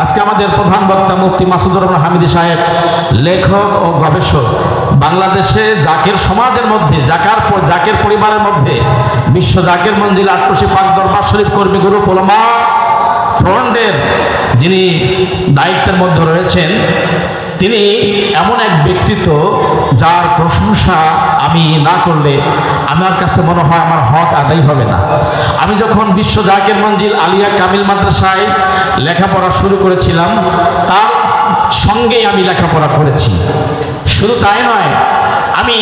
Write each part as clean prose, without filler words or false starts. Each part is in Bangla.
আজকে আমাদের প্রধান বক্তা মুফতি মাসুদুর রহমান হামিদি সাহেব লেখক ও গবেষক, বাংলাদেশে জাকের সমাজের মধ্যে জাকের পরিবারের মধ্যে বিশ্ব জাকের মঞ্জিল আটরশি পাক দরবার শরীফ কর্মী গ্রুপ উলামা ফ্রন্টের যিনি দায়িত্বের মধ্যে রয়েছেন, তিনি এমন এক ব্যক্তিত্ব যার প্রশংসা আমি না করলে আমার কাছে মনে হয় আমার হক আদায় হবে না। আমি যখন বিশ্ব জাকের মঞ্জিল আলিয়া কামিল মাদ্রাসায় লেখাপড়া শুরু করেছিলাম, তার সঙ্গেই আমি লেখাপড়া করেছি। শুধু তাই নয়, আমি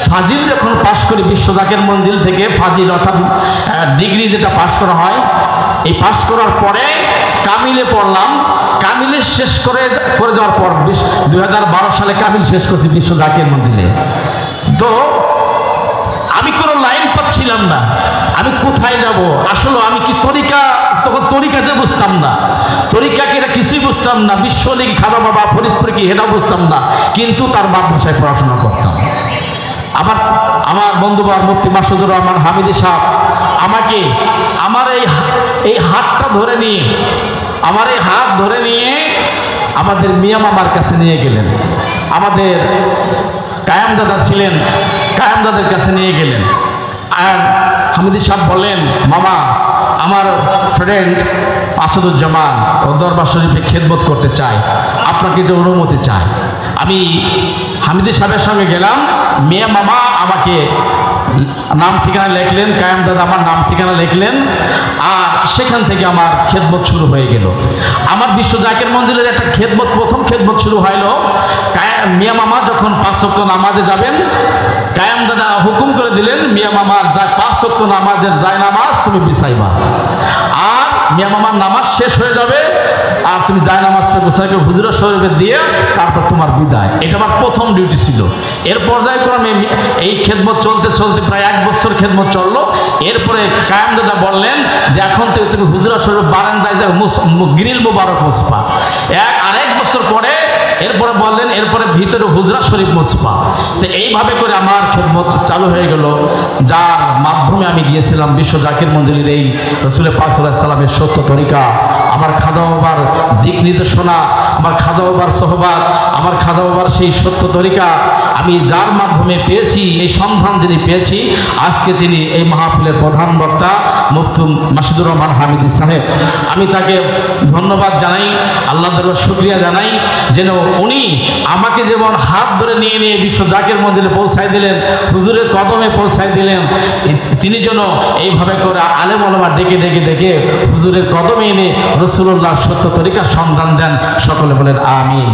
ফাজিল যখন পাশ করি বিশ্ব জাকের মঞ্জিল থেকে, ফাজিল অর্থাৎ ডিগ্রি যেটা পাশ করা হয়, এই পাশ করার পরে কামিলে পড়লাম। কামিলে শেষ করে যাওয়ার পর 2012 সালে কামিল শেষ করছি বিশ্ব জাকের মঞ্জিলে। তো আমি কোনো লাইন পাচ্ছিলাম না, আমি কোথায় যাব। আসলে আমি কি তখন তরিকাতে বুঝতাম না, তরিকাকে এটা কিছুই বুঝতাম না, বিশ্বলিগি খাদা বাবা ফরিদপুরে কি এটাও বুঝতাম না, কিন্তু তার মাদ্রাসায় পড়াশোনা করতাম। আমার বন্ধুবার মুফতি মাসুদুর রহমান হামিদি সাহেব আমাকে আমার এই হাতটা ধরে নিয়ে, আমার এই হাত ধরে নিয়ে আমাদের মিয়া মামার কাছে নিয়ে গেলেন। আমাদের কায়াম দাদা ছিলেন, কায়াম দাদার কাছে নিয়ে গেলেন। আর হামিদি সাহেব বললেন, মামা আমার ফ্রেন্ড আসাদুজ্জামান ও দরবার শরীফে খেদমত করতে চায়, আপনাকে একটু অনুমতি চায়। আমি হামিদি সাহেবের সঙ্গে গেলাম। মিয়া মামা আমাকে নাম ঠিকানা লিখলেন, কায়াম দাদা আমার নাম ঠিকানা লিখলেন, আর সেখান থেকে আমার খেদমত শুরু হয়ে গেল। আমার বিশ্ব জাকের মঞ্জিলের একটা খেদমত, প্রথম খেদমত শুরু হইল। মিয়া মামা যখন 5 ওয়াক্ত নামাজে যাবেন, কায়াম দাদা হুকুম করে দিলেন, মিয়া মামার 5 ওয়াক্ত নামাজের যায় নামাজ তুমি বিছাইবা, আর মিয়া মামার নামাজ শেষ হয়ে যাবে আর তুমি যায় নামাজটা গোছাইকে হুজুরের শরীফে দিয়ে তারপর তোমার বিদায়। এটা আমার প্রথম ডিউটি ছিল। এর পর্যায়ক্রমে এই খেদমত চলতে চলতে প্রায় 1 বছর খেদমত চললো। এরপরে কায়াম দাদা বললেন যে এখন থেকে তুমি হুজুরের শরীফ বারান্দায় যাও, গ্রিল মুবারক মুসফা। আরেক বছর পরে এরপরে বললেন এরপরে ভিতরে হুজরা শরীফ মুসফা। তো এইভাবে করে আমার খেদমত চালু হয়ে গেল, যার মাধ্যমে আমি গিয়েছিলাম বিশ্ব জাকির মঞ্জিলের এই রাসূল পাক সাল্লাল্লাহু আলাইহি ওয়াসাল্লামের সত্য তরিকা, আমার খাদা বাবার দিক নির্দেশনা, আমার খাদা বাবার সোহবাত, আমার খাদা বাবার সেই সত্য তরিকা আমি যার মাধ্যমে পেয়েছি, এই সন্ধান যিনি পেয়েছি, আজকে তিনি এই মাহফিলের প্রধান বক্তা মুফতি মাসুদুর রহমান হামিদি সাহেব। আমি তাকে ধন্যবাদ জানাই, আল্লাহ দরবার শুকরিয়া জানাই, যেন উনি আমাকে যেমন হাত ধরে নিয়ে নিয়ে বিশ্ব জাকির মঞ্জিলে পৌঁছায় দিলেন, হুজুরের কদমে পৌঁছায় দিলেন, তিনি যেন এইভাবে করে আলেম ওলামা ডেকে ডেকে ডেকে হুজুরের কদমে এনে রাসূলুল্লাহ সত্য তরিকার সন্ধান দেন। সকলে বলেন আমিন।